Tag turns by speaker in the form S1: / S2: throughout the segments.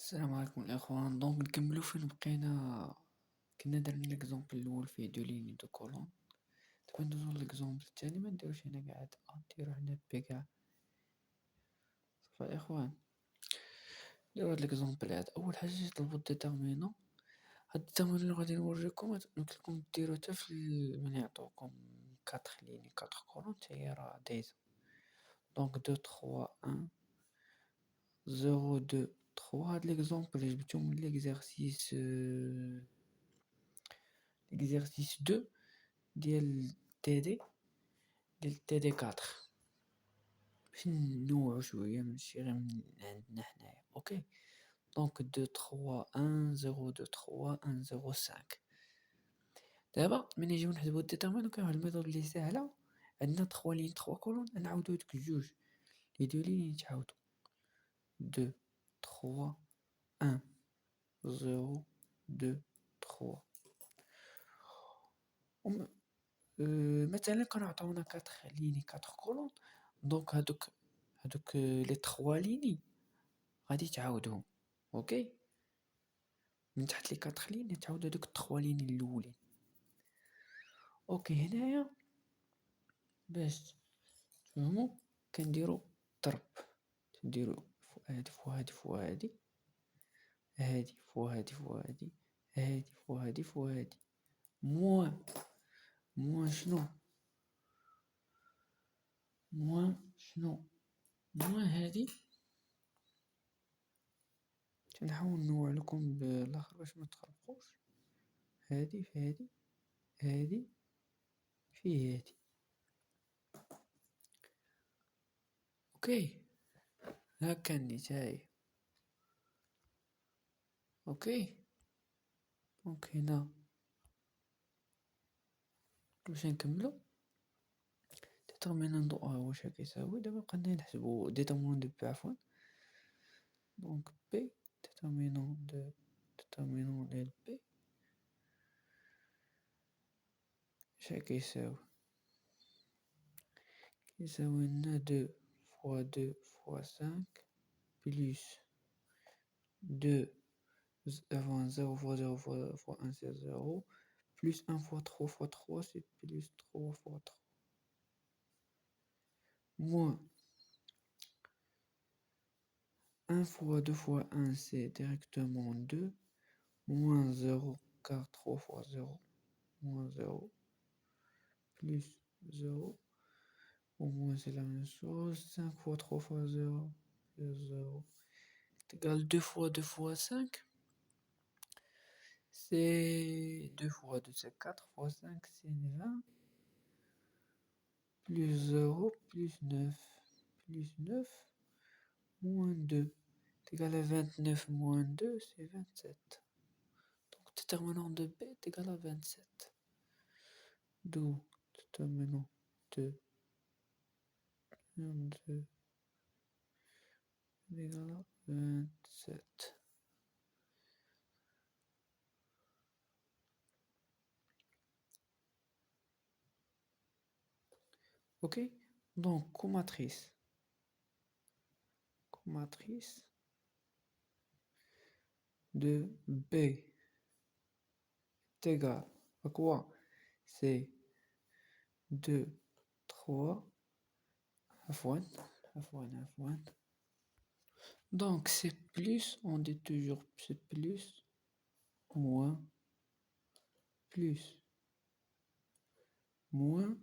S1: السلام عليكم الإخوان. نكملو فين بقينا. كنا درنا ليكزومبل الأول فيه دو ليني دو كولون. دابا ندوزو ليكزومبل الثاني، ما نديروش هنا قاعد نديرو هنا بي كاع. صافي الإخوان، نديرو هاد ليكزومبل هاد. أول حاجة تطلبو ديتيرمينون. هاد الديتيرمينون اللي غادي نوريكم يمكنلكم ديرو حتى من يعطوكم كاتر ليني كاتر كولون تا هي راه دايزة. دو تخوا ان زيرو دو تخوا. هاد ليكزومبل جبتو من ليكزارسيس دو ديال تي دي 4 باش نوعو شويه ماشي غير من عندنا حنايا. اوكي، دو تخوا ان زيرو دو تخوا ان زيرو سانك. دابا ملي نجيو نحسبو الديترمينون كاين واحد الميثود اللي ساهله. عندنا تخوا لين تخوا كولون، نعاودو دوك الجوج لي دو لين يتعاودو. دو تخوا ان زيرو دو تخوا. مثلا كانوا عطاونا 4 ليني 4 كولون، دونك هادوك لي 3 ليني غادي تعاودهم. اوكي، من تحت لي 4 لين تعاود هادوك 3 لين الاولين. اوكي، هنايا باش تفهموا كنديروا ضرب. نديروا هادي فوا هادي فوا هادي، هادي فوا هادي فوا هادي، هادي فوا هادي فوا هادي، موان شنو؟ موان هادي. نحاول نوع لكم بالاخر باش ما تخربقوش. هادي في هادي، هادي في هادي. اوكي، هاكا النتاية. اوكي، دونك هنا باش نكملو ديترمينون دو ا واش هاكا يساوي. دابا بقينا نحسبو ديترمينون دو بي عفوا. دونك بي ديترمينون ديال بي واش هاكا يساوي لنا دو فوا سانك بليس دو avant 0 fois 0 fois 1 c'est 0 plus 1 fois 3 fois 3 c'est plus 3 fois 3 moins 1 fois 2 fois 1 c'est directement 2 moins 0 car 3 fois 0 moins 0 plus 0 au moins c'est la même chose. 5 fois 3 fois 0 plus 0 est égal 2 fois 2 fois 5 c'est 2 fois 2 c'est 4 fois 5 c'est 20 plus 0 plus 9 moins 2 est égal à 29 moins 2 c'est 27. Donc déterminant de B est égal à 27. D'où déterminant de 2 est égal à 27. Ok, donc comatrice de B est égal à quoi? C'est 2, 3, F1. Donc c'est plus, on dit toujours c'est plus, moins, plus, moins,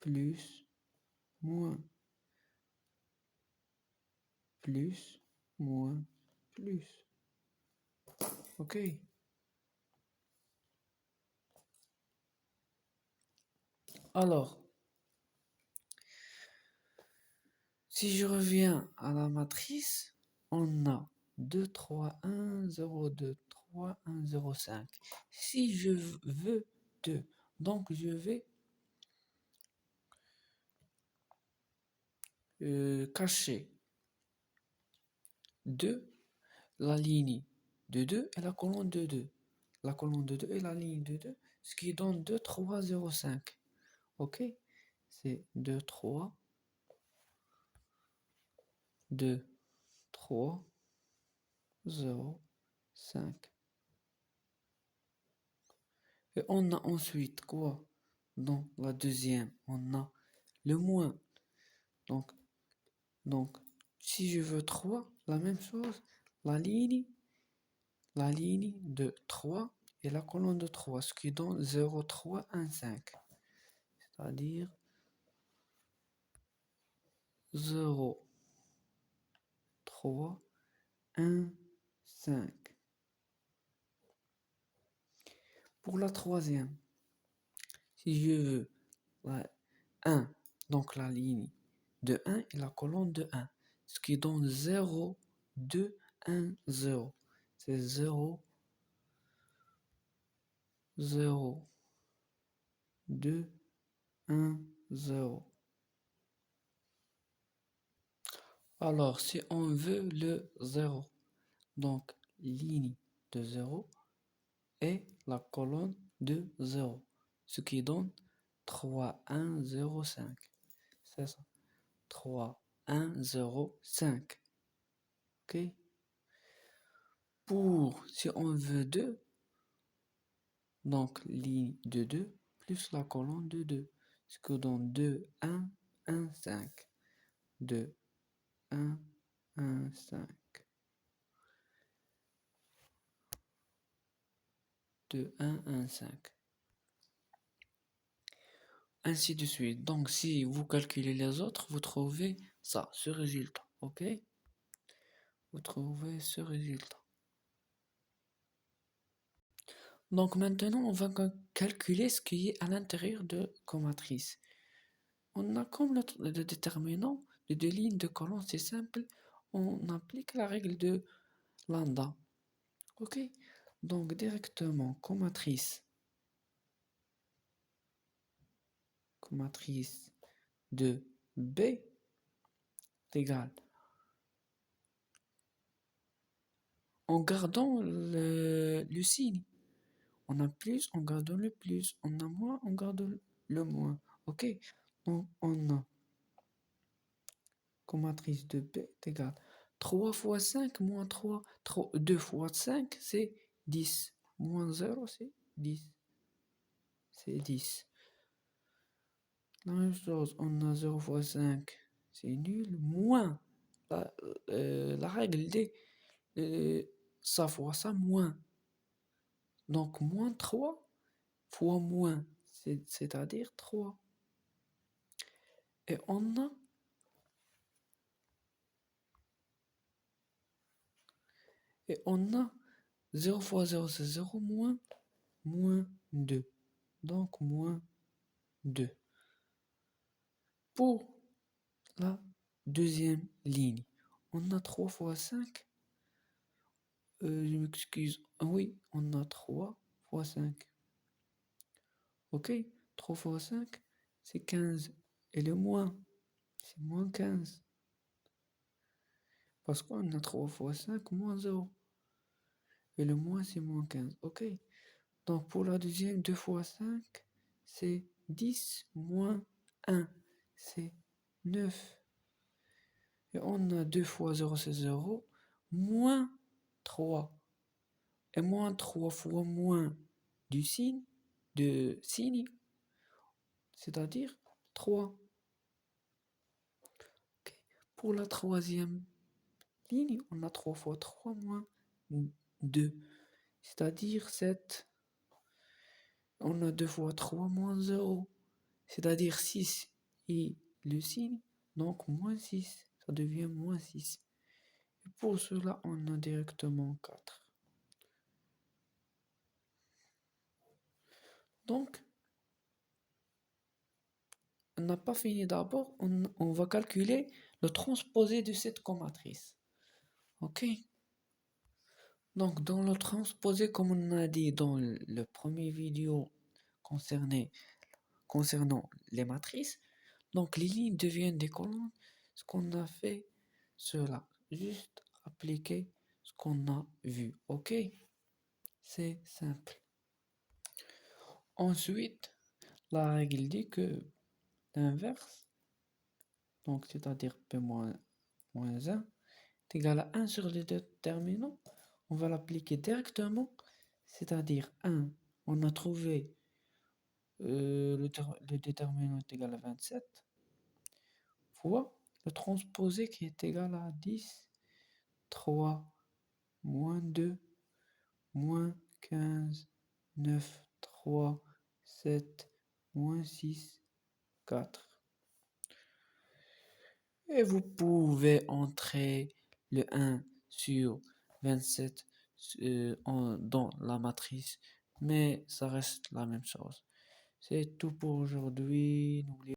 S1: plus, moins, plus, moins, plus. Ok. Alors, si je reviens à la matrice, on a 2, 3, 1, 0, 2, 3, 1, 0, 5. Si je veux 2, donc je vais cacher 2, la ligne de 2 et la colonne de 2. La colonne de 2 et la ligne de 2, ce qui donne 2, 3, 0, 5. Ok, c'est 2, 3, 2, 3, 0, 5. Et on a ensuite quoi? Dans la deuxième, on a le moins. Donc, donc si je veux 3, la même chose, la ligne de 3 et la colonne de 3, ce qui donne 0, 3, 1, 5. C'est-à-dire 0, 3, 1, 5. Pour la troisième, si je veux la 1, donc la ligne de 1 et la colonne de 1, ce qui donne 0, 2, 1, 0. C'est 0, 0, 2, 1, 0. Alors, si on veut le 0, donc ligne de 0 et la colonne de 0, ce qui donne 3, 1, 0, 5. C'est ça. 3, 1, 0, 5. Ok? Si on veut 2, donc ligne de 2 plus la colonne de 2, ce qui donne 2, 1, 1, 5. 2, 1, 1, 5. 2, 1, 1, 5. Ainsi de suite. Donc, si vous calculez les autres, vous trouvez ça, ce résultat. Ok? Vous trouvez ce résultat. Donc, maintenant, on va calculer ce qui est à l'intérieur de comatrice. On a comme le déterminant de deux lignes de colonne, c'est simple. On applique la règle de lambda. Ok? Donc, directement, comatrice de B est égale. En gardant le signe. On a plus, on garde le plus. On a moins, on garde le moins. Ok? Donc, on a comme matrice de B est égale 3 fois 5 moins 3. 2 fois 5, c'est 10. Moins 0, c'est 10. C'est 10. La même chose, on a 0 fois 5, c'est nul. Moins la règle des ça fois ça, moins. Donc, moins 3 fois moins, c'est-à-dire 3. Et on a 0 fois 0, c'est 0, moins 2. Donc, moins 2. Pour la deuxième ligne, on a 3 fois 5. Je m'excuse. Oui, on a 3 fois 5. Ok? 3 fois 5, c'est 15. Et le moins, c'est moins 15. Parce qu'on a 3 fois 5, moins 0. Et le moins, c'est moins 15. Ok? Donc, pour la deuxième, 2 fois 5, c'est 10 moins 1, c'est 9. Et on a 2 fois 0, c'est 0, moins 3. Et moins 3 fois moins du signe, c'est-à-dire 3. Okay. Pour la troisième ligne, on a 3 fois 3 moins 2, c'est-à-dire 7. On a 2 fois 3 moins 0, c'est-à-dire 6. Et le signe, donc moins 6, ça devient moins 6. Et pour cela, on a directement 4. Donc, on n'a pas fini d'abord, on va calculer le transposé de cette comatrice. Ok? Donc, dans le transposé, comme on a dit dans le premier vidéo concernant les matrices, donc les lignes deviennent des colonnes. Ce qu'on a fait, cela, juste appliquer ce qu'on a vu. Ok? C'est simple. Ensuite, la règle dit que l'inverse, donc c'est-à-dire P moins 1, est égal à 1 sur les déterminants on va l'appliquer directement, c'est-à-dire 1, on a trouvé le déterminant est égal à 27, fois le transposé qui est égal à 10, 3, moins 2, moins 15, 9, 3, 7, moins 6, 4. Et vous pouvez entrer le 1 sur 27 dans la matrice, mais ça reste la même chose. C'est tout pour aujourd'hui. N'oubliez